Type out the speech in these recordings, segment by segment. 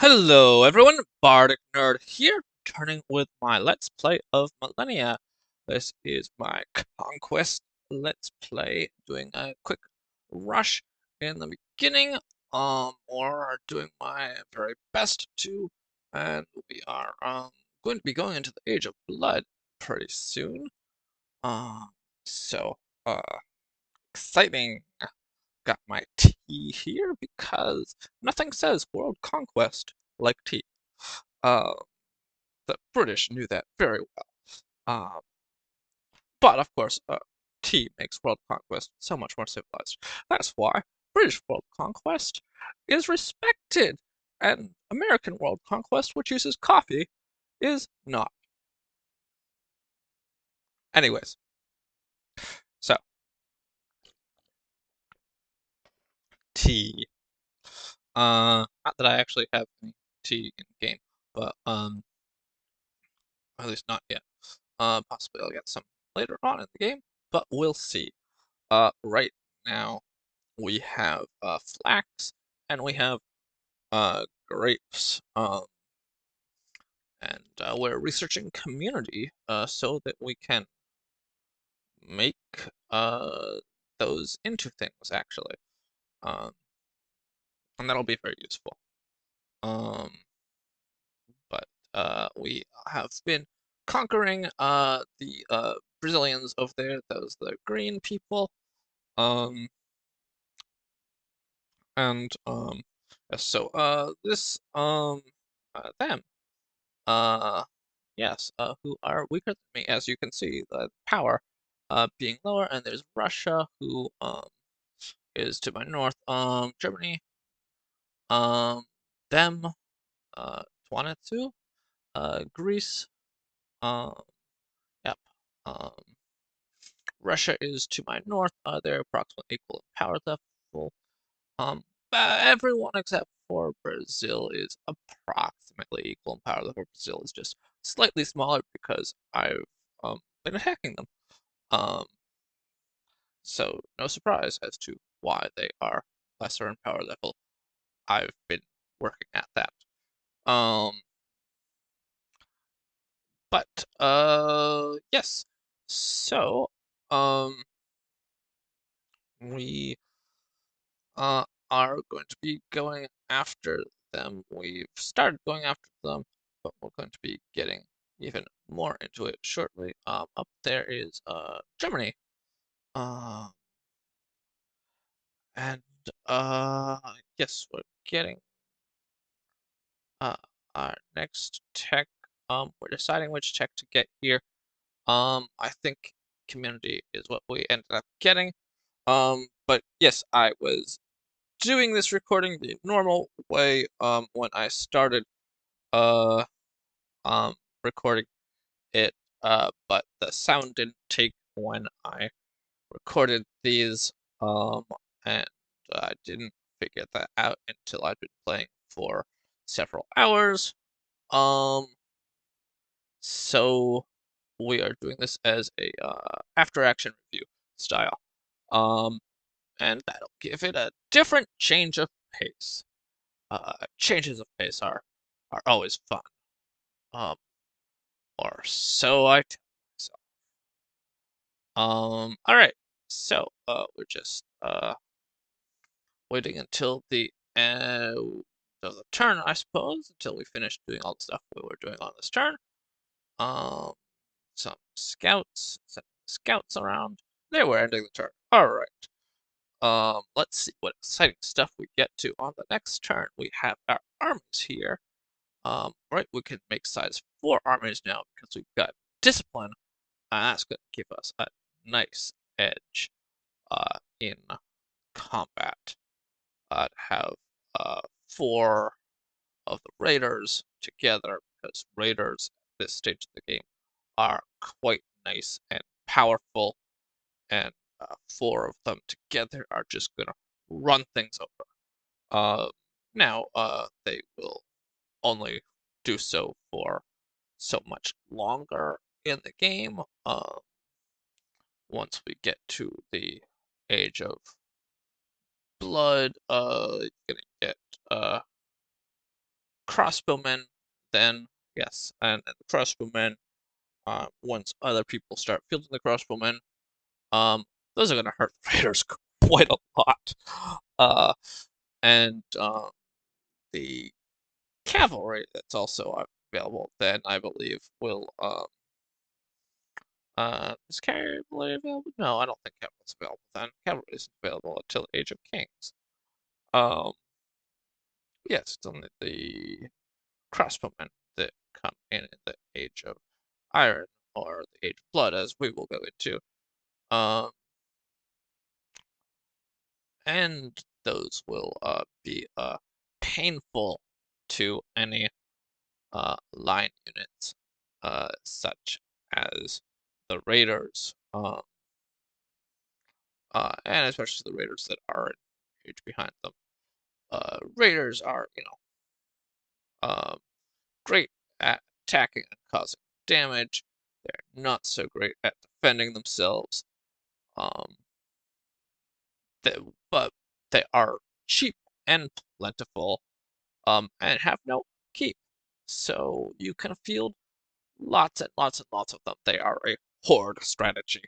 Hello everyone, Bardic Nerd here, returning with my Let's Play of Millennia. This is my Conquest Let's Play, doing a quick rush in the beginning, or doing my very best to, and we are going to be going into the Age of Blood pretty soon. So, exciting. Got my tea here because nothing says world conquest like tea. Uh, the British knew that very well. Um, but of course, tea makes world conquest so much more civilized. That's why British world conquest is respected, and American world conquest, which uses coffee, is not. Anyways, so tea. Not that I actually have any tea in game, but at least not yet. Possibly I'll get some later on in the game, but we'll see. Right now we have flax and we have grapes. And we're researching community so that we can make those into things actually. Um, and that'll be very useful. Um, but we have been conquering the Brazilians over there, those the green people. Um, and so this them yes who are weaker than me, as you can see the power being lower, and there's Russia who is to my north, Germany, um them, 22, Greece, um yep, um Russia is to my north, they're approximately equal in power level. Um, Everyone except for Brazil is approximately equal in power level. Brazil is just slightly smaller because I've been attacking them. Um, so no surprise as to why they are lesser in power level. I've been working at that. Um, but yes. So we uh, are going to be going after them. We've started going after them, but we're going to be getting even more into it shortly. Up there is Germany, uh, and yes, we're getting uh, our next tech. We're deciding which tech to get here. I think community is what we ended up getting. But yes, I was doing this recording the normal way when I started uh recording it, but the sound didn't take when I recorded these, um and I didn't figure that out until I'd been playing for several hours. um so we are doing this as a after action review style, um and that'll give it a different change of pace. Changes of pace are always fun. Um, or so I tell myself. All right. So, we're just waiting until the end of the turn, I suppose, until we finish doing all the stuff we were doing on this turn. Um, some scouts around. There, we're ending the turn. All right. Let's see what exciting stuff we get to on the next turn. We have our armies here. Right, we can make size 4 armies now because we've got discipline, and that's going to give us a nice edge in combat. Have 4 of the raiders together, because raiders at this stage of the game are quite nice and powerful, and 4 of them together are just going to run things over. Now, they will only do so for so much longer in the game. Once we get to the Age of Blood, you're gonna get crossbowmen, then yes, and the crossbowmen, once other people start fielding the crossbowmen, those are gonna hurt raiders quite a lot. And the cavalry that's also available, then I believe will is cavalry available? No, I don't think cavalry's available then. Cavalry isn't available until Age of Kings. Um, yes, it's only the crossbowmen that come in the Age of Iron or the Age of Blood, as we will go into. Um, and those will be painful to any line units, such as the Raiders, and especially the Raiders that are huge behind them. Raiders are, great at attacking and causing damage. They're not so great at defending themselves. Um, they, but they are cheap and plentiful, and have no keep. So you can field lots and lots and lots of them. They are a horde strategy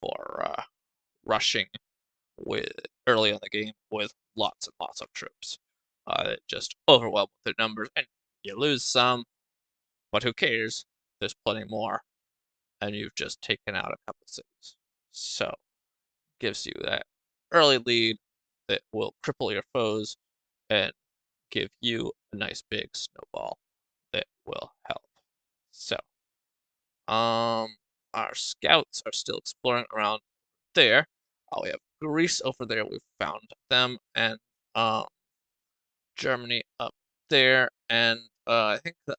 for rushing with early in the game with lots and lots of troops. That just overwhelm with their numbers, and you lose some, but who cares? There's plenty more, and you've just taken out a couple cities. So gives you that early lead that will cripple your foes and give you a nice big snowball that will help. So, our scouts are still exploring around there. We have Greece over there. We've found them, and Germany up there, and I think that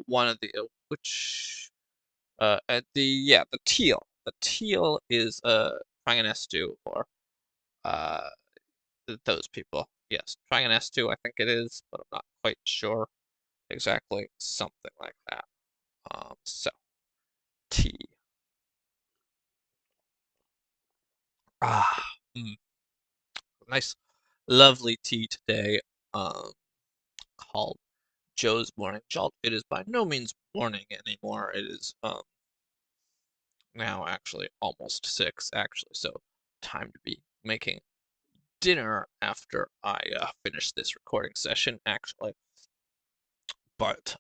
one of the which at the teal is trying an S2 or uh those people. Yes, trying an S2 I think it is, but I'm not quite sure exactly. Something like that. So T. Ah, mm, nice, lovely tea today. Um, called Joe's Morning Jolt. It is by no means morning anymore. It is now actually almost 6 actually, so time to be making dinner after I finish this recording session actually. But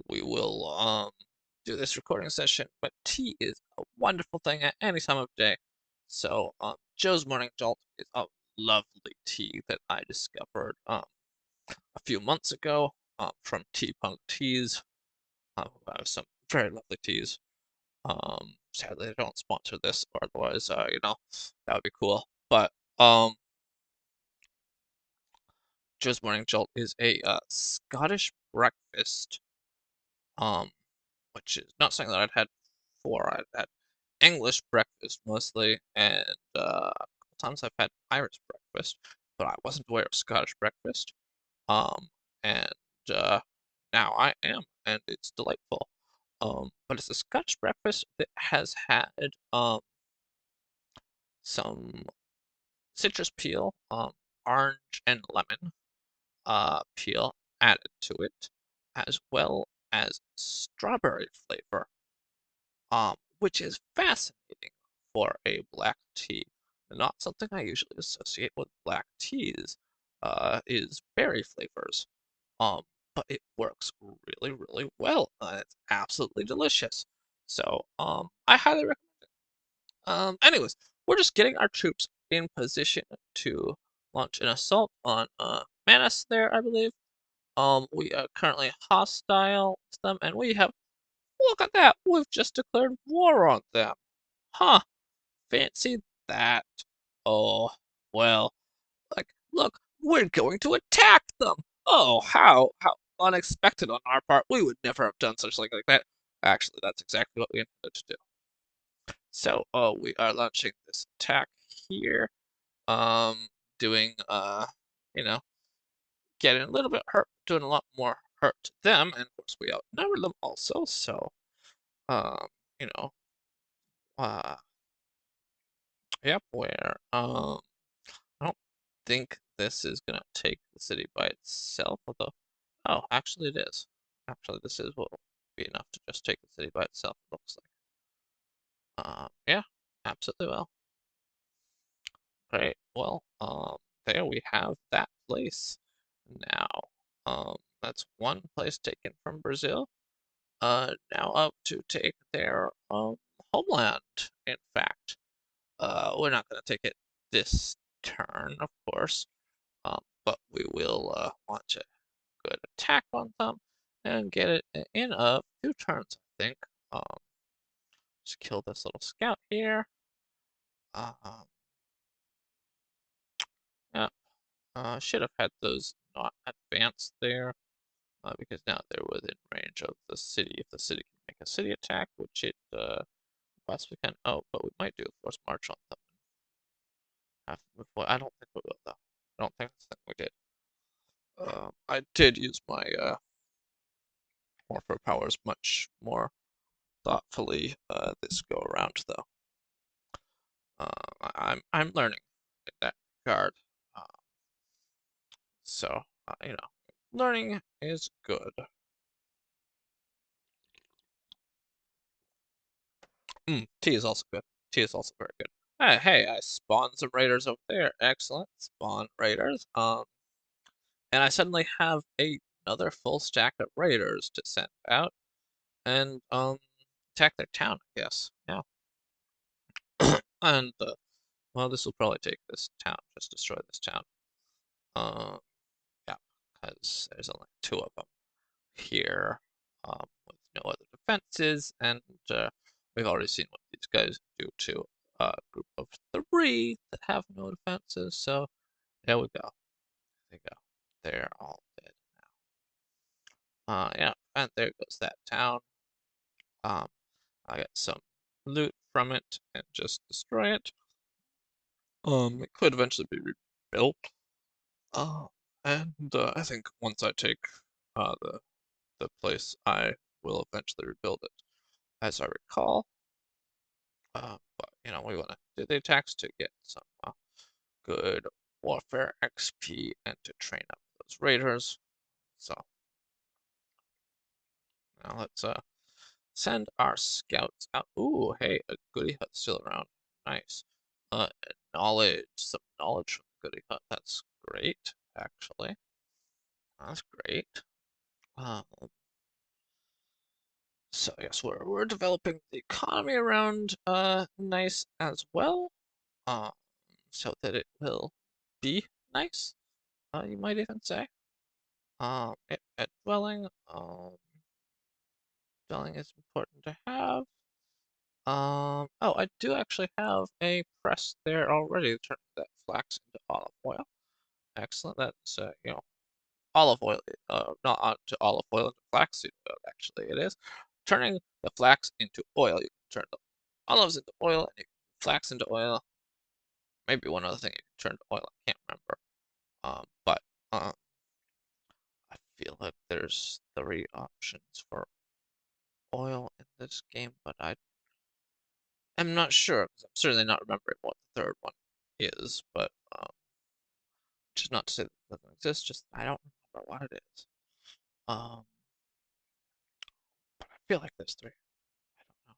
we will do this recording session. But tea is a wonderful thing at any time of day. So Joe's Morning Jolt is a lovely tea that I discovered a few months ago from Tea Punk Teas. Who have some very lovely teas. Sadly, they don't sponsor this, or otherwise, that would be cool. But Joe's Morning Jolt is a Scottish breakfast, um, which is not something that I'd had before. I've had English breakfast mostly, and a couple times I've had Irish breakfast, but I wasn't aware of Scottish breakfast. Um, and now I am, and it's delightful. But it's a Scottish breakfast that has had some citrus peel, orange and lemon peel added to it, as well as strawberry flavor, which is fascinating for a black tea. Not something I usually associate with black teas, is berry flavors. Um, but it works really, really well. It's absolutely delicious. So, I highly recommend. Anyways, we're just getting our troops in position to launch an assault on Manus there, I believe. We are currently hostile to them, and we have, look at that, we've just declared war on them. Huh, fancy that. Oh, well, like, look, we're going to attack them. Oh, how unexpected on our part. We would never have done such thing like that. Actually, that's exactly what we intended to do. So, we are launching this attack here. Doing, you know, getting a little bit hurt, doing a lot more hurt to them, and of course we outnumber them also. So, um, you know, uh, yep, where I don't think this is gonna take the city by itself, although, oh, actually it is. Actually, this is will be enough to just take the city by itself, it looks like. Yeah, absolutely well. Great. Well, there we have that place now. That's one place taken from Brazil. Now up to take their homeland. In fact, we're not going to take it this turn, of course, but we will want to good attack on them and get it in a few turns, I think. Just kill this little scout here. Um, yeah, should have had those not advanced there, because now they're within range of the city. If the city can make a city attack, which it possibly can. Oh, but we might do a force march on them. Before. I don't think we will, though. I don't think that's the thing we did. I did use my warfare powers much more thoughtfully this go around, though. I'm learning in that regard. Uh, so learning is good. Tea is also good. Tea is also very good. Hey, I spawned some raiders over there. Excellent. Spawn raiders. And I suddenly have another full stack of raiders to send out and attack their town, I guess. Yeah. And well, this will probably take this town. Just destroy this town. Um, yeah, because there's only two of them here, with no other defenses, and we've already seen what these guys do to a group of three that have no defenses. So there we go. There you go. They're all dead now. Yeah, and there goes that town. Um, I got some loot from it and just destroy it. It could eventually be rebuilt. Uh, and I think once I take the place, I will eventually rebuild it, as I recall. But we want to do the attacks to get some good warfare XP and to train up those raiders. So now let's send our scouts out. Ooh, hey, a goody hut still around. Nice. Uh, some knowledge from the goody hut. That's great, actually. That's great. Um, so yes, we're developing the economy around nice as well. Um, so that it will be nice. You might even say. At dwelling. Dwelling is important to have. Oh, I do actually have a press there already, turning that flax into olive oil. Excellent. That's olive oil. Not onto olive oil into flaxseed oil. Actually, it is turning the flax into oil. You can turn the olives into oil, and you can flax into oil. Maybe one other thing you can turn to oil. I can't remember. But I feel like there's three options for oil in this game, but I'm not sure because I'm certainly not remembering what the third one is. But which is not to say that it doesn't exist, just I don't remember what it is. Um, but I feel like there's three. I don't know.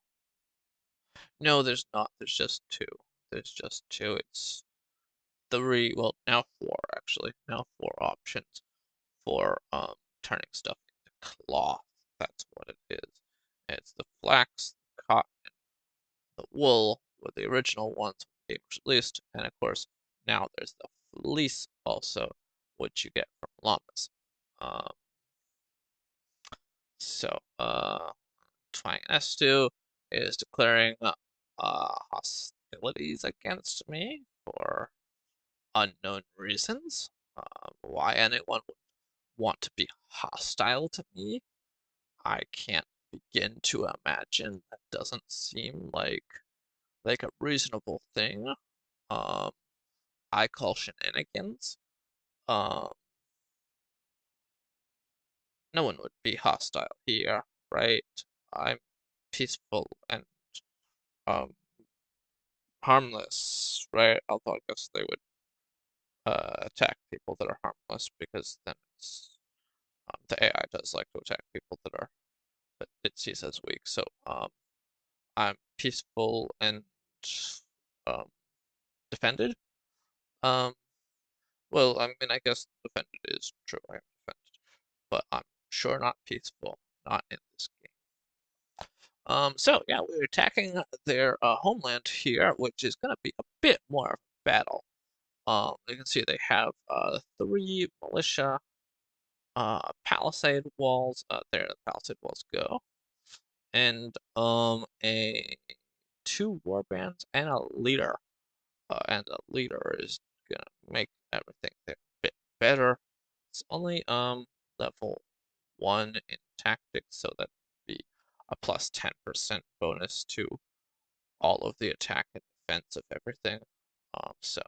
No, there's not. There's just two. There's just two. It's three. Well, now four actually. Now four options for turning stuff into cloth. That's what it is. It's the flax, the cotton, the wool were the original ones when the game was released, and of course now there's the fleece also, which you get from llamas. Um, so Twang S2 is declaring hostilities against me for unknown reasons. Why anyone would want to be hostile to me, I can't begin to imagine. That doesn't seem like a reasonable thing. Um, I call shenanigans. Um, no one would be hostile here, right? I'm peaceful and um harmless, right? Although I guess they would attack people that are harmless, because then it's the AI does like to attack people that it sees as weak. So I'm peaceful and um, defended. Um, well, I mean, I guess defended is true. I am defended, but I'm sure not peaceful, not in this game. So yeah, we're attacking their homeland here, which is gonna be a bit more of a battle. You can see they have 3 militia palisade walls. There the palisade walls go, and a 2 warbands and a leader. And a leader is gonna make everything there a bit better. It's only level 1 in tactics, so that'd be a plus 10% bonus to all of the attack and defense of everything. So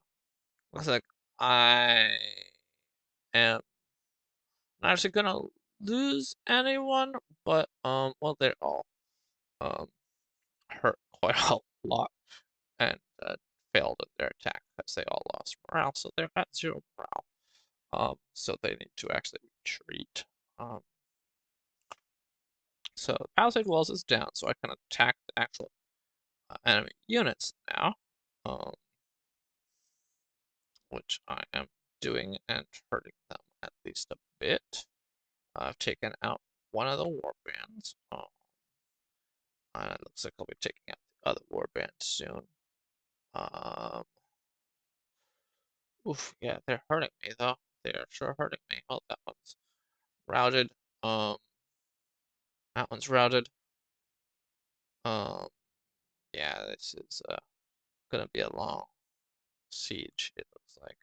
looks like I am not actually gonna lose anyone, but well, they're all um hurt quite a lot and failed in their attack because they all lost morale, so they're at 0 morale. So they need to actually retreat. So Palisade Walls is down, so I can attack the actual enemy units now, which I am doing and hurting them at least a bit. I've taken out one of the warbands. It looks like I'll be taking out the other warband soon. Um, Oof, yeah, they're hurting me though. They are sure hurting me. Oh, that one's routed. Um, that one's routed. Um, yeah, this is gonna be a long siege, it looks like.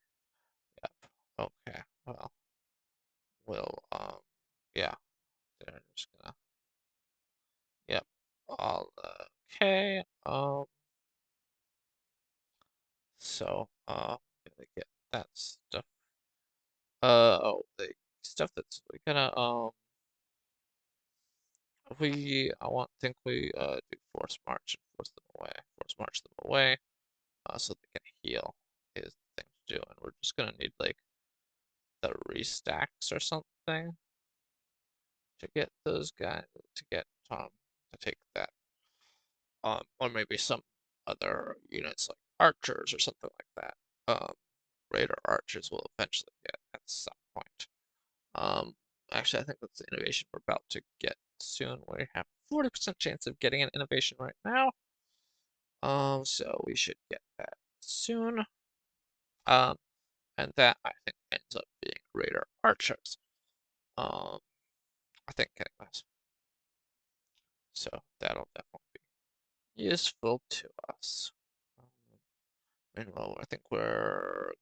Yep. Okay. Well, yeah, they're just gonna. Yep. All okay. So gonna get that stuff. Oh, the stuff that's we gonna I want think we do force march and force march them away, so they can heal is the thing to do, and we're just gonna need like the restacks or something to get those guys to get to take that, or maybe some other units like archers or something like that. Raider archers will eventually get at some point. Um, Actually, I think that's the innovation we're about to get soon. We have 40% chance of getting an innovation right now. So we should get that soon. Um, and that I think ends up being Raider Archers. Um, I think anyways. So that'll definitely be useful to us. Meanwhile, I think we're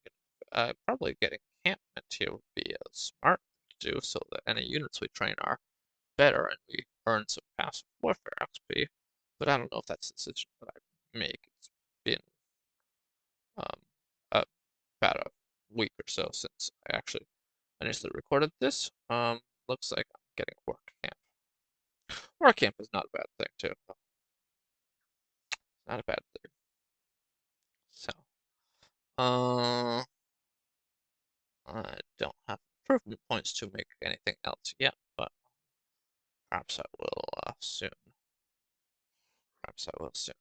probably getting encampment here would be a smart thing to do, so that any units we train are better and we earn some passive warfare XP. But I don't know if that's the decision that I make. It's been um, about a week or so since I actually initially recorded this. Looks like I'm getting a work camp. Work camp is not a bad thing too. Not a bad thing. So, uh, I don't have improvement points to make anything else yet, but perhaps I will soon. Perhaps I will soon.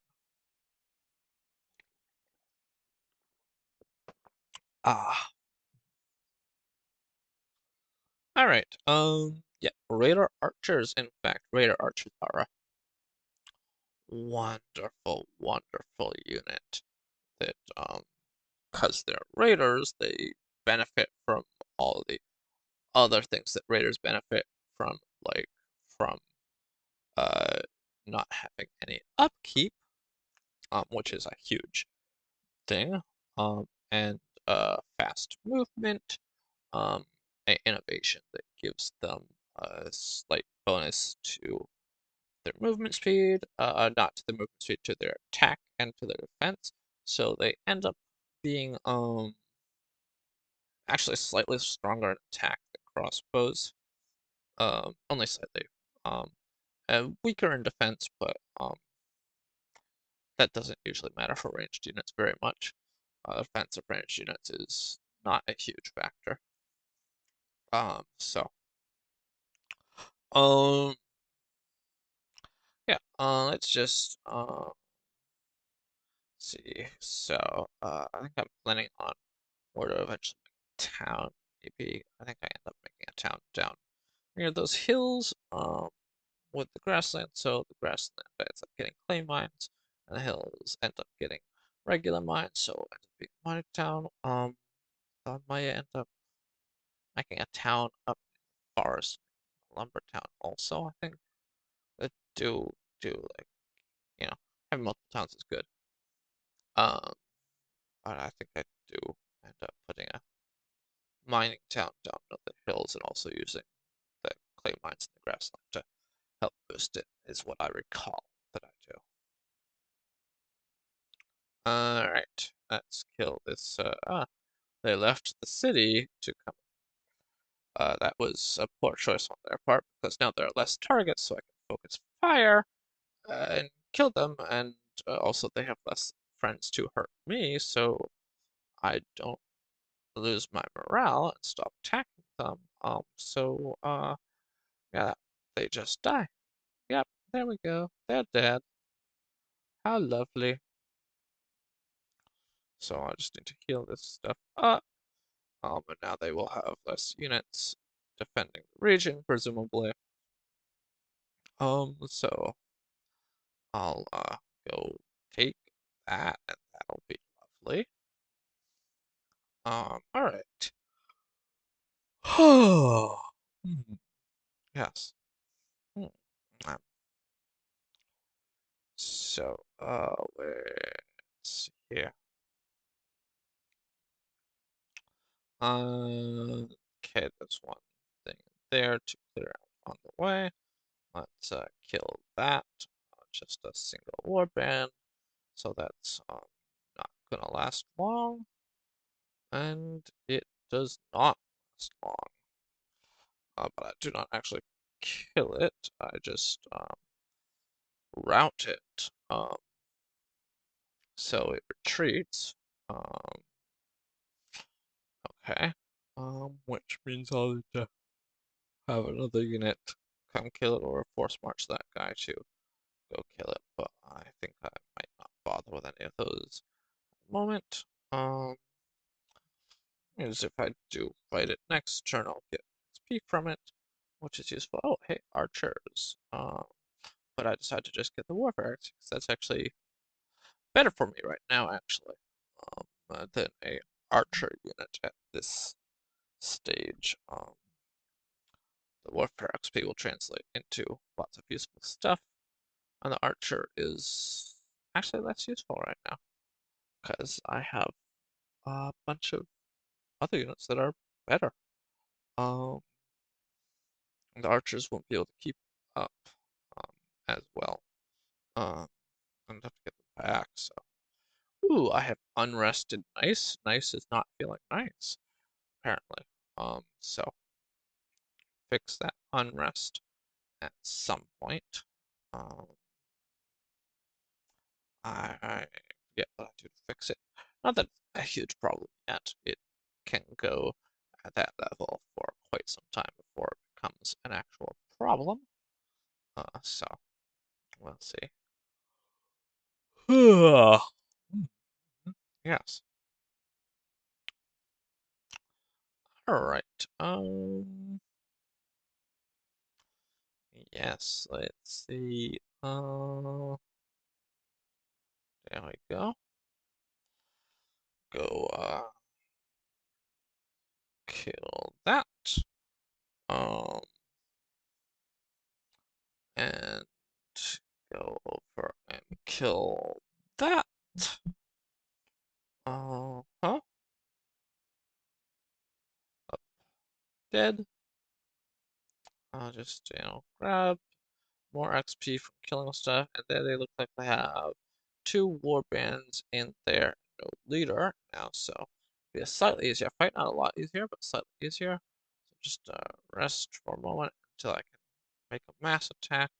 Ah, all right. Yeah, Raider Archers. In fact, Raider Archers are a wonderful, wonderful unit that, because they're raiders, they benefit from all the other things that raiders benefit from, like from uh not having any upkeep, which is a huge thing, and fast movement, um, innovation that gives them a slight bonus to their movement speed, not to the movement speed, to their attack and to their defense. So they end up being actually slightly stronger in attack than crossbows, only slightly. And weaker in defense, but that doesn't usually matter for ranged units very much. Defensive ranged units is not a huge factor. So, um, yeah, let's just, see. So, I think I'm planning on where to eventually make a town, maybe. I think I end up making a town down near those hills, with the grassland, so the grassland ends up getting clay mines, and the hills end up getting regular mines, so it ends up being mining town. I might end up making a town up in the forest, lumber town also, I think. But do like, you know, having multiple towns is good. Um, but I think I do end up putting a mining town down on the hills and also using the clay mines in the grassland to help boost it, is what I recall that I do. Alright, let's kill this. They left the city to come. That was a poor choice on their part because now there are less targets, so I can focus fire and kill them, and also they have less friends to hurt me, so I don't lose my morale and stop attacking them. Yeah, they just die. Yep, there we go. They're dead. How lovely. So I just need to heal this stuff up. And now they will have less units defending the region, presumably. So I'll go take that, and that'll be lovely. All right. Hmm, yes. Hmm. um, So, let's see here. Okay, there's one thing there to clear out on the way. Let's kill that. Just a single warband, so that's not gonna last long, and it does not last long. But I do not actually kill it. I just route it. So it retreats. Um, okay. Which means I'll need to have another unit come kill it or force march that guy to go kill it. But I think I might not bother with any of those at the moment. As if I do fight it next turn, I'll get XP from it, which is useful. Oh, hey, archers. But I decided to just get the warfare axe because that's actually better for me right now, actually, than a archer unit at this stage. The warfare XP will translate into lots of useful stuff, and the archer is actually less useful right now because I have a bunch of other units that are better. Um, the archers won't be able to keep up as well. Um, I'm gonna have to get them back. So, ooh, I have unrested nice. Nice is not feeling nice apparently. So fix that unrest at some point. Um, I forget what I do to fix it. Not that it's a huge problem yet. It can go at that level for quite some time before it becomes an actual problem. So we'll see. Yes. All right. Yes. Let's see. There we go. Go. Kill that. Um. And go over and kill that. Huh? Up, dead. I'll just, grab more XP from killing stuff, and then they look like they have two war bands in there. No leader now, so be a slightly easier fight. Not a lot easier, but slightly easier. So just rest for a moment until I can make a mass attack.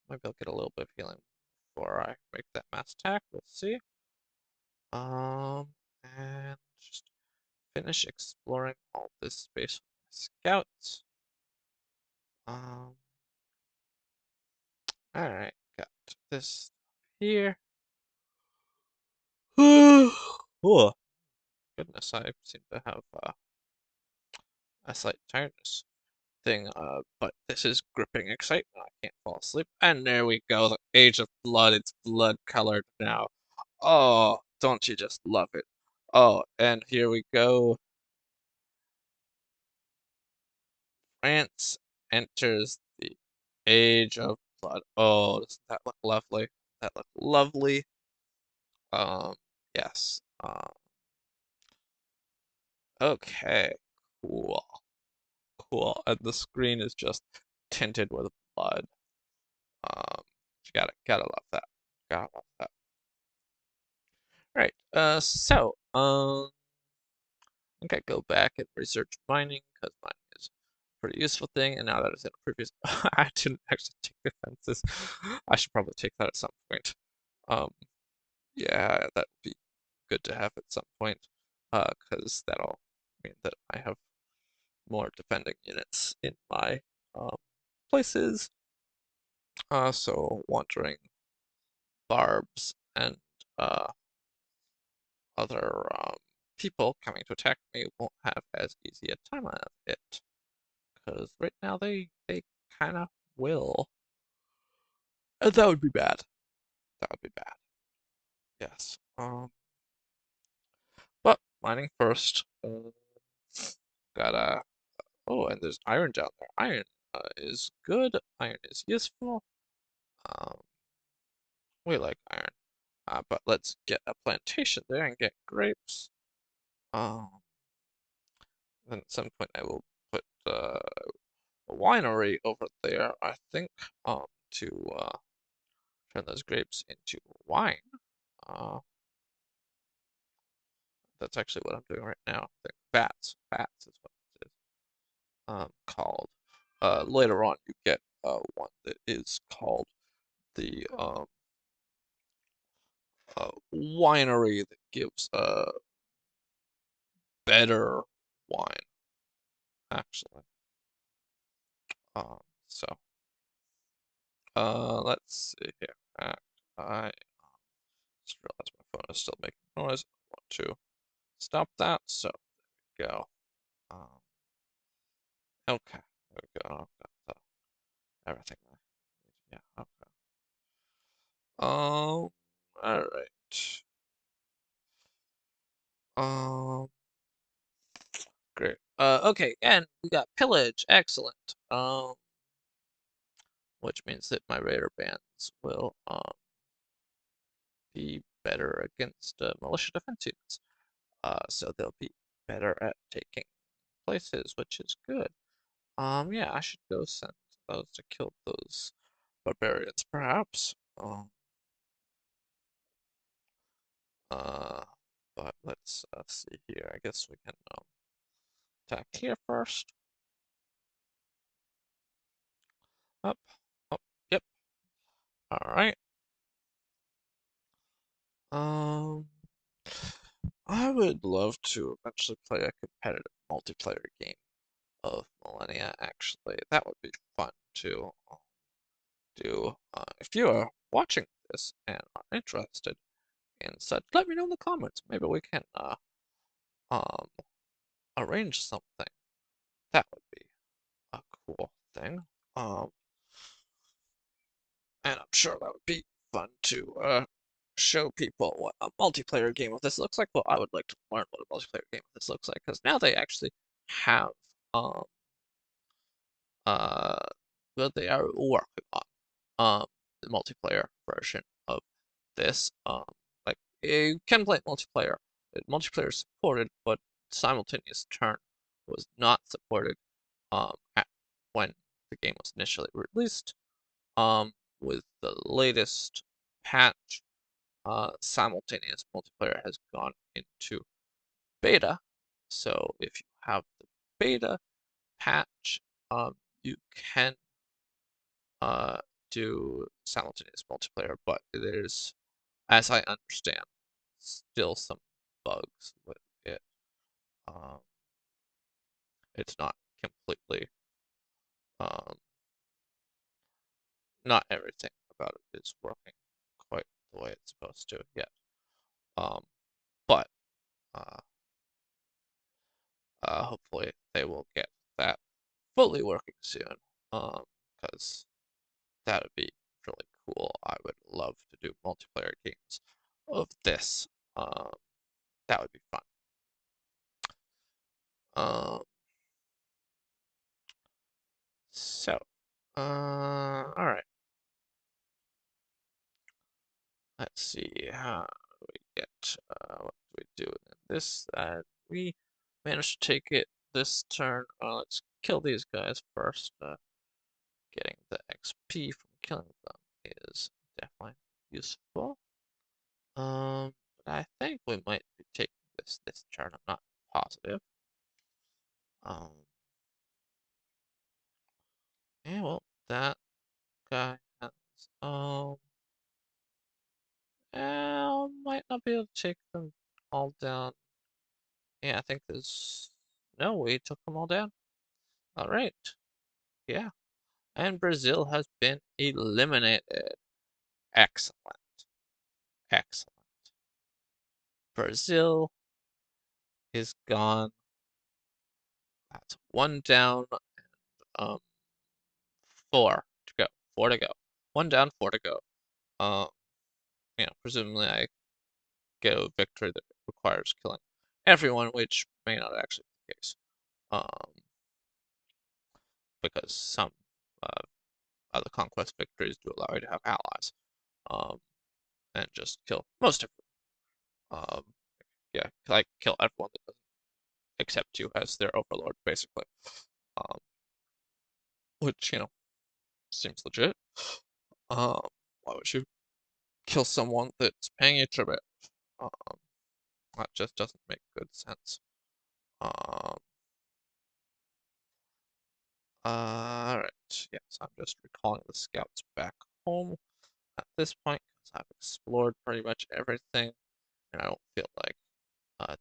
Maybe I'll get a little bit of healing before I make that mass attack. We'll see. And just finish exploring all this space with my scouts. Alright, got this here. Oh, goodness, I seem to have a slight tiredness thing, but this is gripping excitement. I can't fall asleep. And there we go, the Age of Blood. It's blood colored now. Oh, don't you just love it? Oh, and here we go. France enters the Age of Blood. Oh, doesn't that look lovely? That look lovely. Yes. Okay. Cool. Cool. And the screen is just tinted with blood. Um, you gotta love that. Gotta love that. Right. I think I go back and research mining because mining is a pretty useful thing. And now that it's in a previous, I didn't actually take defenses. I should probably take that at some point. Um, yeah, that would be good to have at some point. Because that'll mean that I have more defending units in my places. So wandering barbs and uh, other people coming to attack me won't have as easy a time of it. Because right now they kind of will. And that would be bad. That would be bad. Yes. But mining first. Gotta. Oh, and there's iron down there. Iron is good. Iron is useful. Um, we like iron. But let's get a plantation there and get grapes. Um, then at some point I will put a winery over there, I think, to turn those grapes into wine. Uh, that's actually what I'm doing right now. The Vats is what it is called. Later on, you get one that is called the winery that gives better wine, actually. Um, so let's see here. I just realized my phone is still making noise. I want to stop that. So there we go. Um, okay, there we go. Got everything. Yeah. Okay. All right. Um. Great. Okay, and we got pillage. Excellent. Which means that my raider bands will be better against militia defense units. So they'll be better at taking places, which is good. Yeah, I should go send those to kill those barbarians, perhaps. Uh, but let's see here. I guess we can attack here first. Up, up, yep. All right. Um, I would love to eventually play a competitive multiplayer game of Millennia, actually. That would be fun to do. If you are watching this and are interested in such, let me know in the comments. Maybe we can um arrange something. That would be a cool thing. Um, and I'm sure that would be fun to show people what a multiplayer game of this looks like. Well, I would like to learn what a multiplayer game of this looks like because now they actually have um uh well, they are working on the multiplayer version of this. Like you can play multiplayer. Multiplayer is supported, but simultaneous turn was not supported when the game was initially released. With the latest patch, simultaneous multiplayer has gone into beta. So if you have the beta patch, you can uh, do simultaneous multiplayer, but there's, as I understand, still some bugs with it. It's not completely, um, not everything about it is working quite the way it's supposed to yet. But uh, hopefully they will get that fully working soon. Because that would be really cool. I would love to do multiplayer games of this. Um, that would be fun. Um, so, all right. Let's see how we get. What do we do in this? We managed to take it this turn. Let's kill these guys first. Getting the XP from killing them is definitely useful. But I think we might be taking this turn. I'm not positive. Um, yeah, well, that guy has, might not be able to take them all down. Yeah, I think there's no way he took them all down. All right, yeah. And Brazil has been eliminated. Excellent, excellent. Brazil is gone. That's one down, um, four to go. Four to go. One down, four to go. Um, presumably I get a victory that requires killing everyone, which may not actually be the case. Um, because some uh, other conquest victories do allow you to have allies. Um, and just kill most of them. Yeah, like kill everyone that doesn't accept you as their overlord, basically. Um, which, seems legit. Um, why would you kill someone that's paying you tribute? Um, that just doesn't make good sense. Um, alright, yes, I'm just recalling the scouts back home at this point because I've explored pretty much everything, and I don't feel like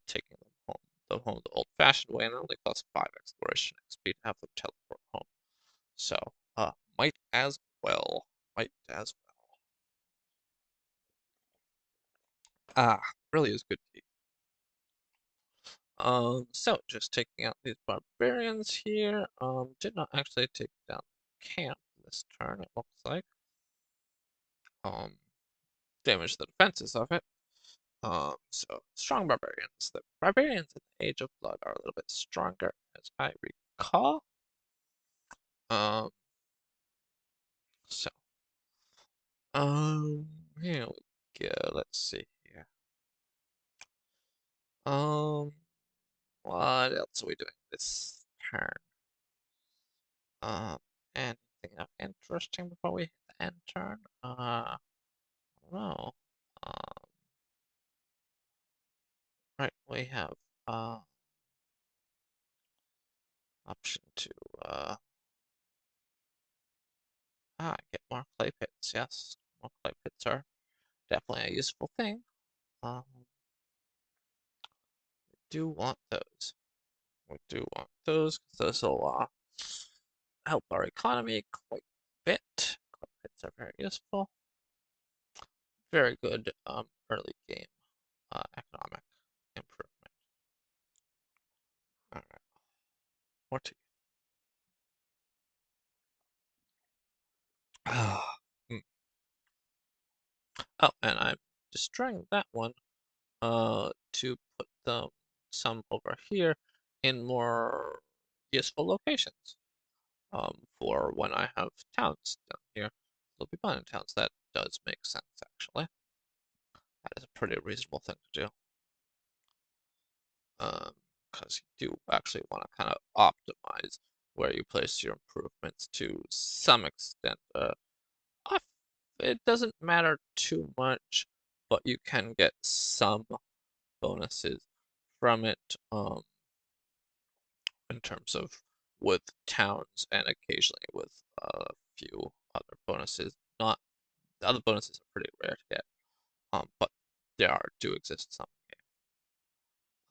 taking them home the old-fashioned way, and it only costs 5 exploration XP to have them teleport home. So, might as well. Might as well. Ah, really is good tea. So just taking out these barbarians here. Did not actually take down camp this turn, it looks like. Damage the defenses of it. So strong barbarians. The barbarians in the Age of Blood are a little bit stronger, as I recall. Um, so, here we go. Let's see here. Um, what else are we doing this turn? Anything of interesting before we hit the end turn? I don't know. Um, right, we have option to get more clay pits. Yes, more clay pits are definitely a useful thing. Um, we do want those. We do want those because those will help our economy quite a bit. Clay pits are very useful. Very good early game economic improvement. All right, more tea. Mm. Oh, and I'm destroying that one to put some over here in more useful locations. For when I have towns down here, there'll be mining towns. That does make sense, actually. That is a pretty reasonable thing to do. Because you do actually want to kind of optimize where you place your improvements to some extent. It doesn't matter too much, but you can get some bonuses from it in terms of with towns and occasionally with a few other bonuses. Not the other bonuses are pretty rare to get, but do exist some.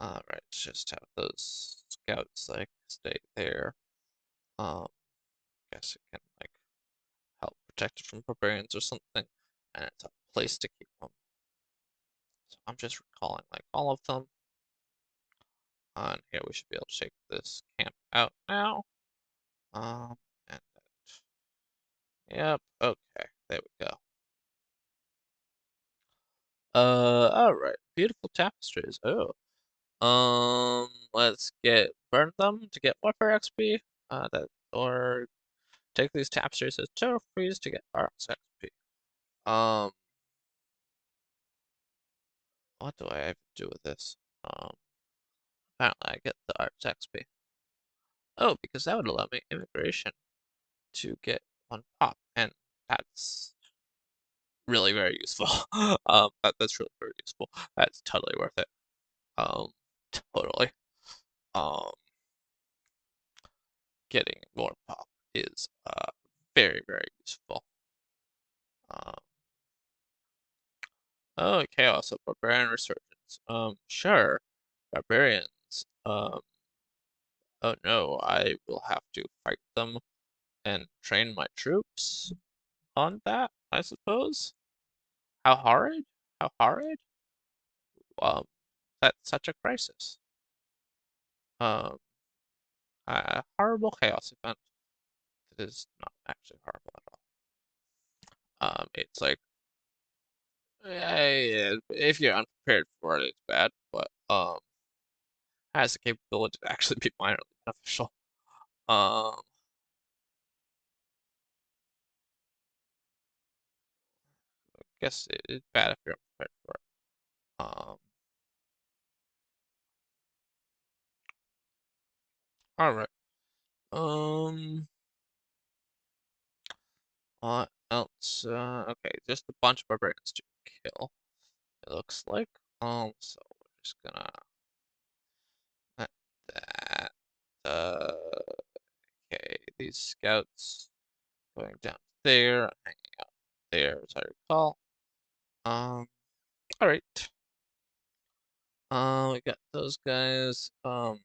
Alright, just have those scouts like stay there. Guess it can like help protect it from barbarians or something, and it's a place to keep them. So I'm just recalling like all of them. And here we should be able to take this camp out now. And yep, okay, there we go. Alright, beautiful tapestries. Oh, let's burn them to get warfare XP. Or take these tapestries as trophies to get arts XP. Um, what do I have to do with this? Um, apparently I get the arts XP. Oh, because that would allow me immigration to get one pop, and that's really very useful. That's really very useful. That's totally worth it. Um, totally. Um, getting more pop is very very useful. Um, oh, chaos of barbarian resurgence. Sure, barbarians. Oh no, I will have to fight them and train my troops on that, I suppose. How horrid? How horrid? Um, that's such a crisis. Um, a horrible chaos event. It is not actually horrible at all. It's like, if you're unprepared for it, it's bad, but has the capability to actually be minorly beneficial. Um, I guess it's bad if you're unprepared for it. All right. Um, what else? Okay, just a bunch of barbarians to kill. It looks like. So we're just gonna let that. Okay, these scouts going down there, hanging out there, as I recall. Um, all right. We got those guys. Kill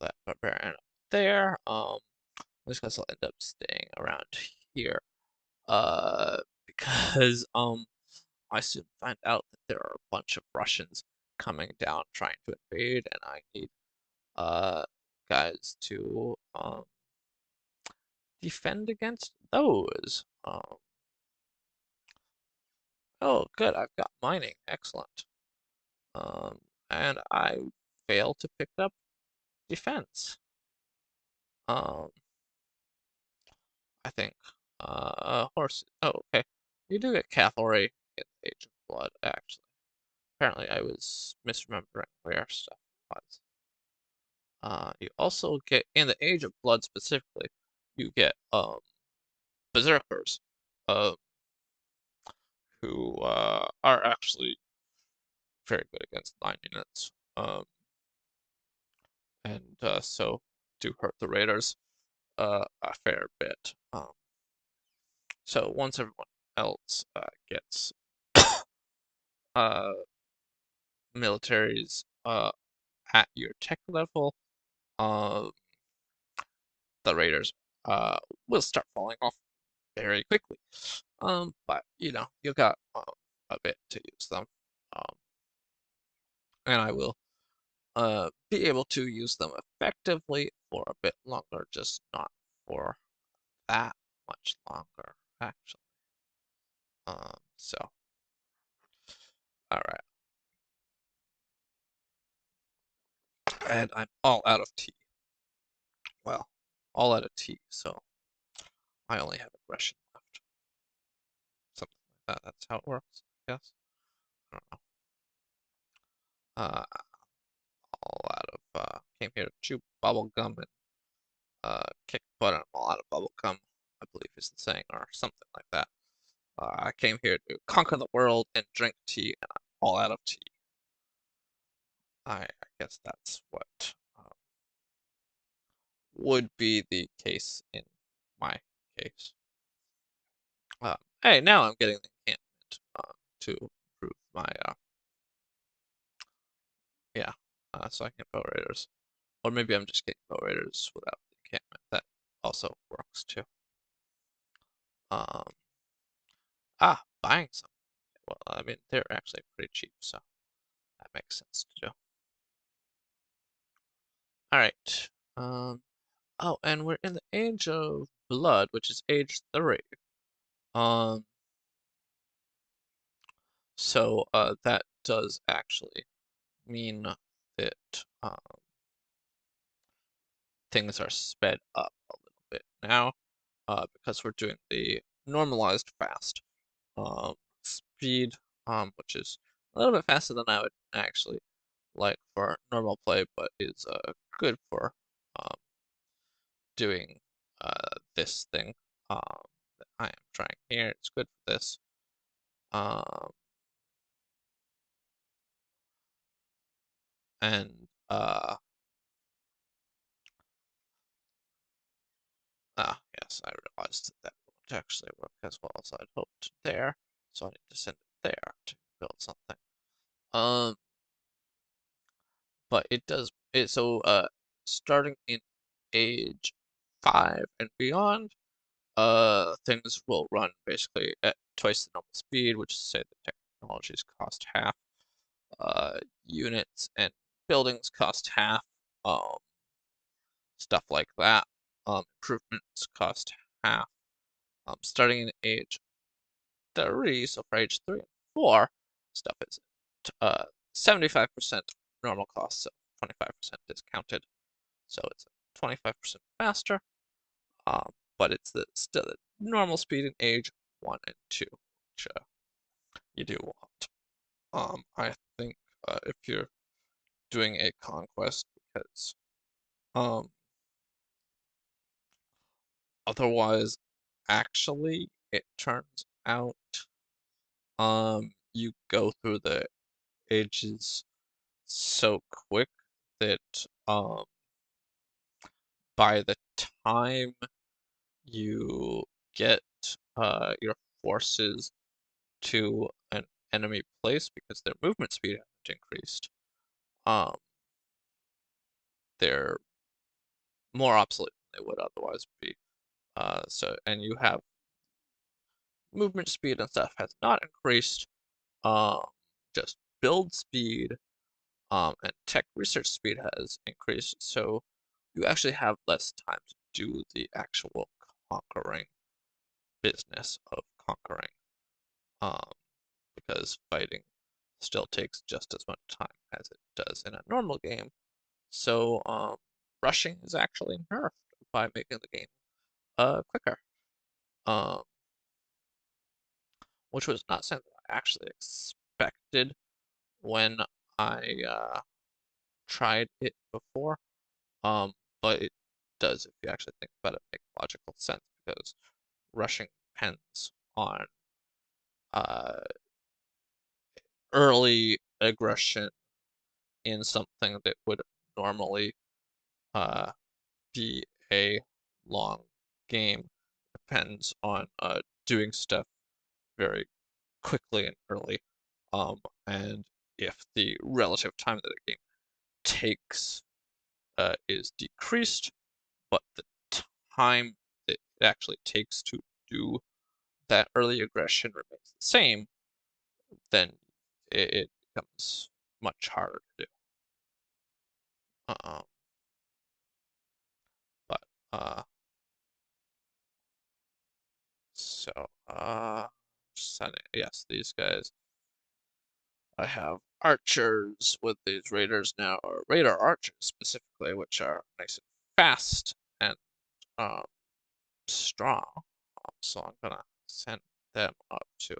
that barbarian up there. These guys will end up staying around here. Because I soon find out that there are a bunch of Russians coming down trying to invade, and I need guys to defend against those. Oh, good, I've got mining. Excellent. Um, and I fail to pick up defense. Um, I think. Horses. Oh, okay. You do get cavalry in Age of Blood, actually. Apparently, I was misremembering where stuff was. You also get in the Age of Blood specifically, you get berserkers, um, who are actually very good against 9 units, and so do hurt the raiders a fair bit. So once everyone else gets uh, militaries at your tech level, uh, the raiders will start falling off very quickly. But you know, you got a bit to use them. Um, and I will be able to use them effectively for a bit longer, just not for that much longer, actually. So, all right. And I'm all out of tea. Well, all out of tea, so I only have aggression left. Something like that. That's how it works, I guess. I don't know. All out of, came here to chew bubble gum and kick butt, and I'm all out of bubble gum, I believe is the saying, or something like that. I came here to conquer the world and drink tea, and I'm all out of tea. I guess that's what would be the case in my case. Hey, now I'm getting the encampment to improve my Yeah, so I can get bow raiders. Or maybe I'm just getting bow raiders without the encampment. That also works too. Um, buying some. Well, I mean, they're actually pretty cheap, so that makes sense to do. All right. Oh, and we're in the age of blood, which is age 3. Um, so that does actually mean that things are sped up a little bit now, because we're doing the normalized fast speed, which is a little bit faster than I would actually like for normal play, but is good for um, doing this thing that I am trying here. It's good for this. Um, and yes, I realized that won't actually work as well as I'd hoped there, so I need to send it there to build something. Um, but it does it so starting in age 5 and beyond, things will run basically at twice the normal speed, which is say the technologies cost half, units and buildings cost half, um, stuff like that. Improvements cost half. Starting in age 3, so for age 3 and 4, stuff is 75% normal cost, so 25% discounted. So it's 25% faster, but it's still the normal speed in age 1 and 2, which you do want. I think if you're doing a conquest, because um, otherwise, actually, it turns out you go through the ages so quick that by the time you get your forces to an enemy place, because their movement speed hasn't increased, um, they're more obsolete than they would otherwise be. And you have movement speed and stuff has not increased, um, just build speed, and tech research speed has increased, so you actually have less time to do the actual conquering business of conquering, um, because fighting still takes just as much time as it does in a normal game. So rushing is actually nerfed by making the game quicker, um, which was not something I actually expected when I tried it before. Um, but it does, if you actually think about it, make logical sense, because rushing depends on uh, early aggression in something that would normally uh, be a long game. Depends on doing stuff very quickly and early. And if the relative time that a game takes is decreased, but the time that it actually takes to do that early aggression remains the same, then it becomes much harder to do. Um, but so yes, these guys. I have archers with these raiders now, or raider archers specifically, which are nice and fast and um, strong. So I'm gonna send them up to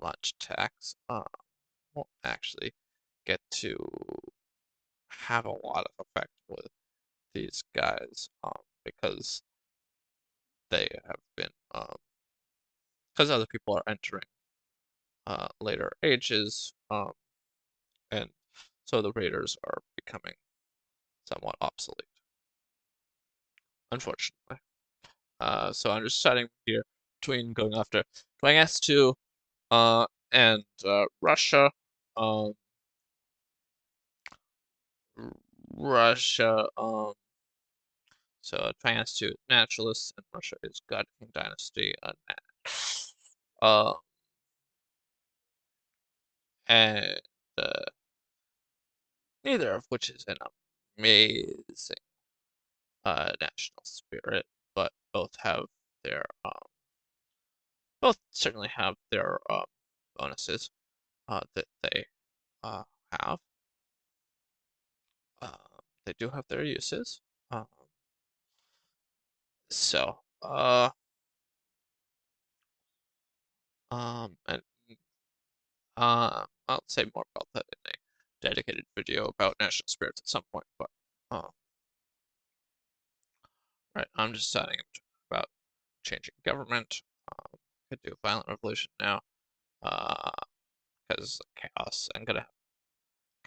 launch attacks. Won't actually get to have a lot of effect with these guys, because they have been because other people are entering later ages, and so the raiders are becoming somewhat obsolete, unfortunately. So I'm just deciding here between going after Twang S2 and Russia. Um, Russia, so China has two naturalists, and Russia is God King Dynasty, uh, and neither of which is an amazing national spirit, but their both certainly have their bonuses that they uh, have. They do have their uses. Um, so, and I'll say more about that in a dedicated video about national spirits at some point. But right, I'm just deciding about changing government. Could do violent revolution now, because chaos. I'm gonna have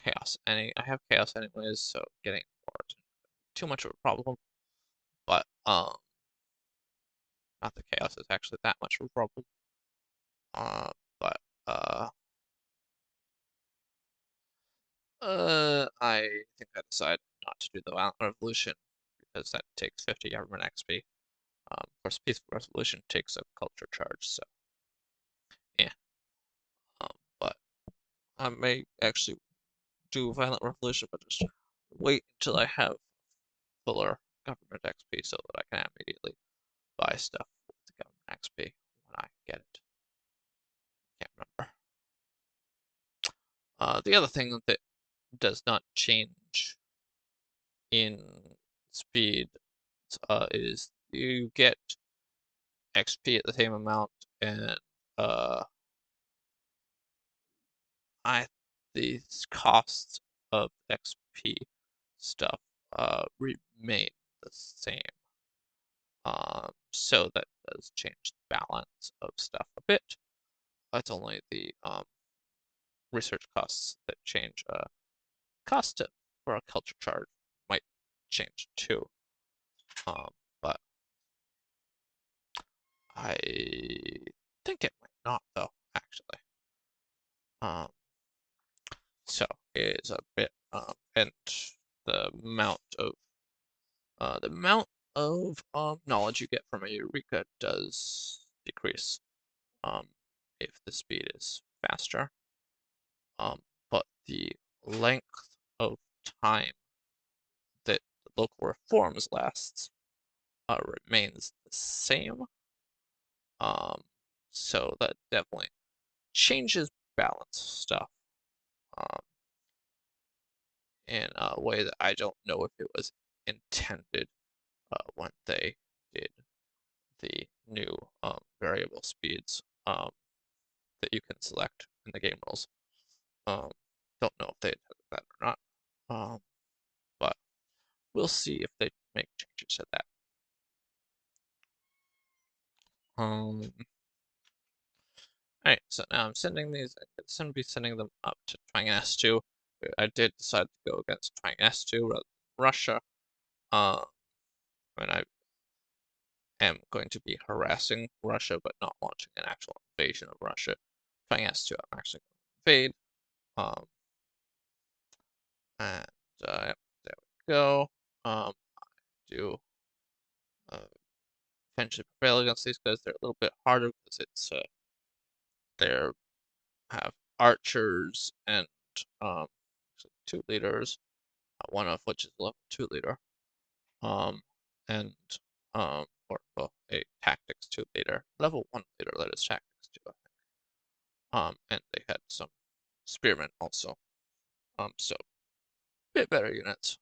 chaos. I have chaos anyways, so getting more isn't too much of a problem. But not that chaos is actually that much of a problem. But I think I decided not to do the violent revolution because that takes 50 government XP. Of course, peaceful resolution takes a culture charge, so yeah. But I may actually do violent revolution, but just wait until I have fuller government XP so that I can immediately buy stuff with the government XP when I get it. Can't remember. The other thing that does not change in speed is you get XP at the same amount, and I the costs of XP stuff remain the same. So that does change the balance of stuff a bit. It's only the research costs that change. Cost for a culture charge might change too. But I think it might not though, actually. Um, so it is a bit and the amount of knowledge you get from a Eureka does decrease um, if the speed is faster. But the length of time that the local reforms lasts remains the same. Um, so that definitely changes balance stuff um, in a way that I don't know if it was intended when they did the new variable speeds that you can select in the game rules. Um, don't know if they intended that or not, but we'll see if they make changes to that. Alright, so now I'm sending these. I'm going to be sending them up to Twang S2. I did decide to go against Twang S2 rather than Russia. And I am going to be harassing Russia, but not launching an actual invasion of Russia. Twang S2, I'm actually going to invade. And there we go. Do eventually prevail against these guys. They're a little bit harder because they have archers and two leaders, one of which is level 2 leader, and or well, a tactics 2 leader, level 1 leader that is tactics 2, I think. And they had some spearmen also, so a bit better units,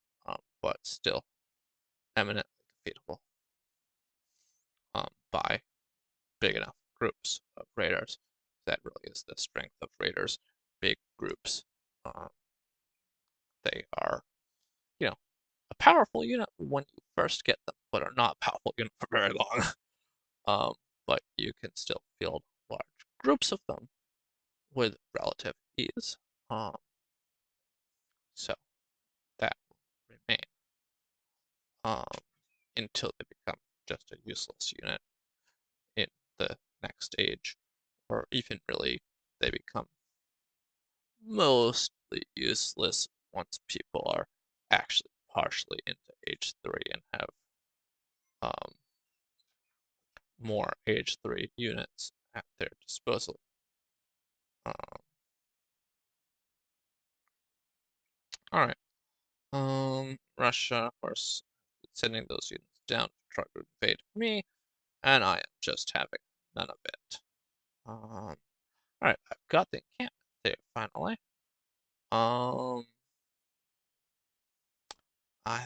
but still eminently defeatable by big enough groups of raiders. That really is the strength of raiders, big groups. They are, you know, a powerful unit when you first get them, but are not a powerful unit for very long. But you can still field large groups of them with relative ease. So that will remain until they become just a useless unit in the next age, or even really they become mostly useless once people are actually partially into H3 and have more H3 units at their disposal. All right. Russia, of course, sending those units down to try to invade me, and I am just having none of it. All right, I've got the encampment there finally. I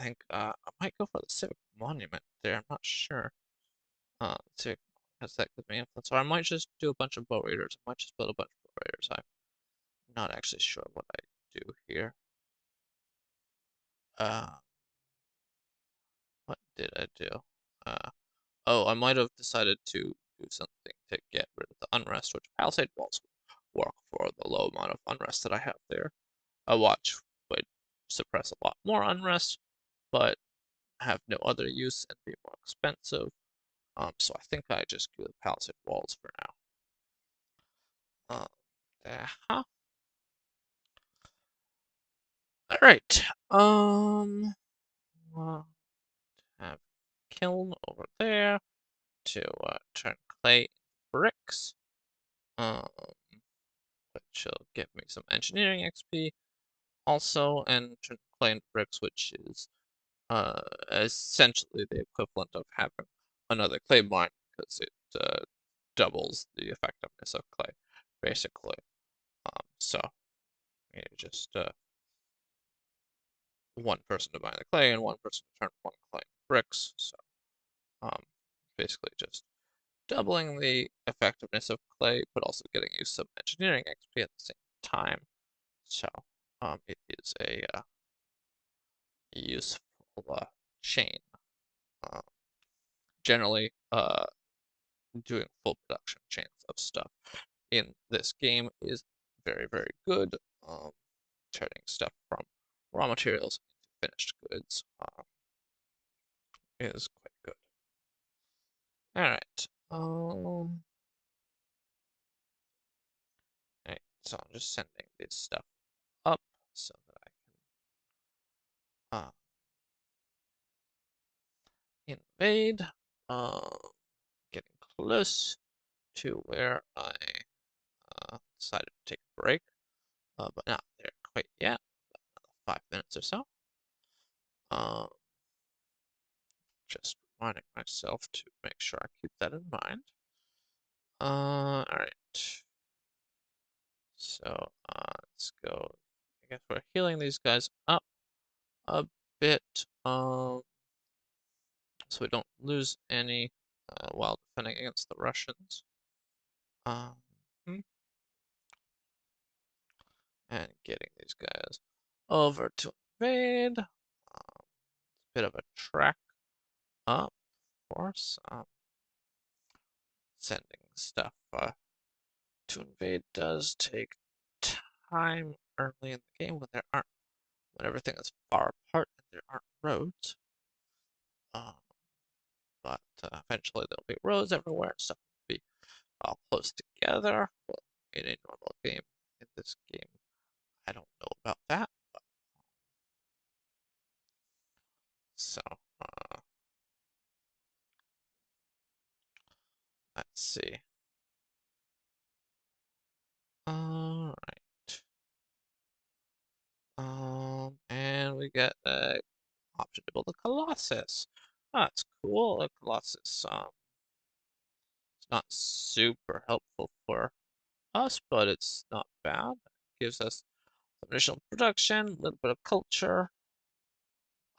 think I might go for the civic monument there. I'm not sure. Civic has that gives me influence, or I might just do a bunch of boat raiders. I might just build a bunch of boat raiders. I'm not actually sure what I do here. Uh, what did I do? Uh, oh, I might have decided to do something to get rid of the unrest, which palisade walls would work for the low amount of unrest that I have there. A watch would suppress a lot more unrest, but have no other use and be more expensive. So I think I just do the palisade walls for now. Uh, all right. We'll have kiln over there to turn clay into bricks. Which will give me some engineering XP also, and turn clay into bricks, which is essentially the equivalent of having another clay mine because it doubles the effectiveness of clay, basically. So you just one person to mine the clay and one person to turn one clay into bricks. So basically just doubling the effectiveness of clay, but also getting you some engineering XP at the same time. So it is a useful chain. Uh, Generally, doing full production chains of stuff in this game is very, very good. Turning stuff from raw materials into finished goods is quite good. All right. Right, so I'm just sending this stuff up so that I can invade. Getting close to where I decided to take a break, but not there quite yet. Another 5 minutes or so. Just reminding myself to make sure I keep that in mind. All right. So let's go. I guess we're healing these guys up a bit, so we don't lose any while defending against the Russians. Hmm, and getting these guys over to invade. Bit of a track up, of course. Sending stuff to invade does take time early in the game when everything is far apart and there aren't roads. But eventually there'll be roads everywhere and stuff will be all close together. Well, in a normal game, in this game, I don't know about that. But, so let's see. All right. And we get a option to build a Colossus. That's cool. A Colossus. It's not super helpful for us, but it's not bad. It gives us some additional production, a little bit of culture,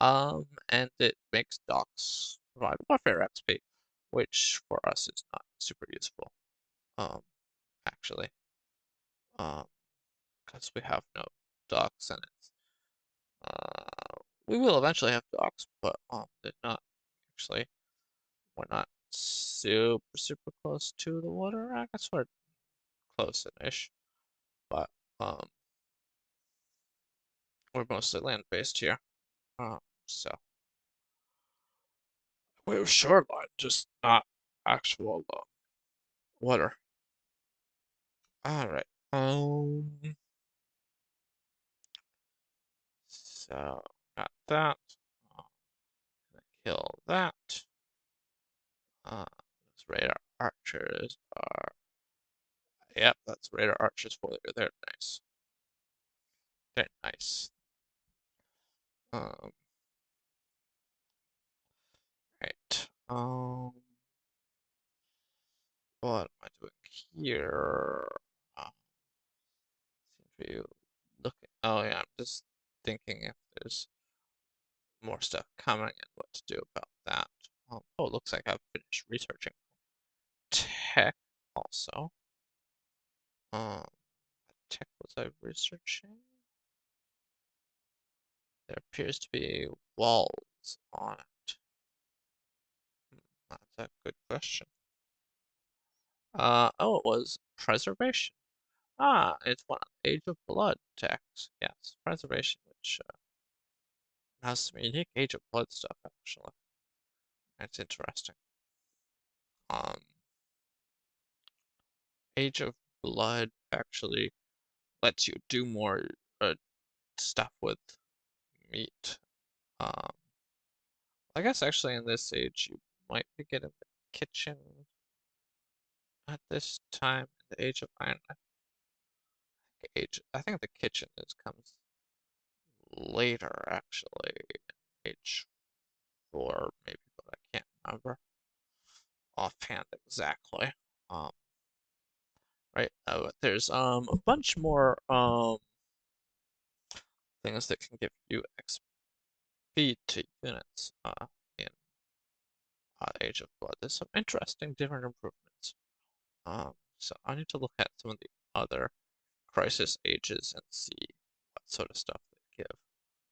and it makes docks provide warfare XP, which for us is not super useful, actually, because we have no docks and it's we will eventually have docks, but they're not actually we're not super close to the water. I guess we're close-ish, but we're mostly land-based here. So we have shoreline, just not actual water. All right. So Got that. Kill that. Those radar archers are. Yep, that's radar archers for you. They're nice. They're nice. Right. What am I doing here? Um, seem to be looking. Oh yeah, I'm just thinking if there's more stuff coming and what to do about that. Oh, it looks like I've finished researching tech also. What tech was I researching? There appears to be walls on it. That's a good question. Oh, it was preservation. Ah, it's one of the Age of Blood techs. Yes, preservation, which has some unique Age of Blood stuff, actually. That's interesting. Um, Age of Blood actually lets you do more stuff with meat. Um, I guess actually in this age you might be getting the kitchen at this time. The Age of Iron. I think the kitchen comes later actually. Age 4 maybe, but I can't remember offhand exactly. Um, right. There's a bunch more things that can give you XP to units in Age of Blood. There's some interesting different improvements. So I need to look at some of the other Crisis Ages and see what sort of stuff they give,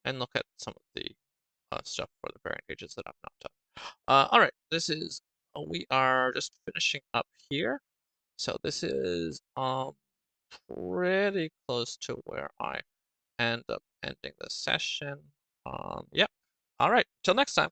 and look at some of the stuff for the Variant Ages that I've not done. All right, we are just finishing up here. So this is pretty close to where I end up ending the session. Yep. All right. Till next time.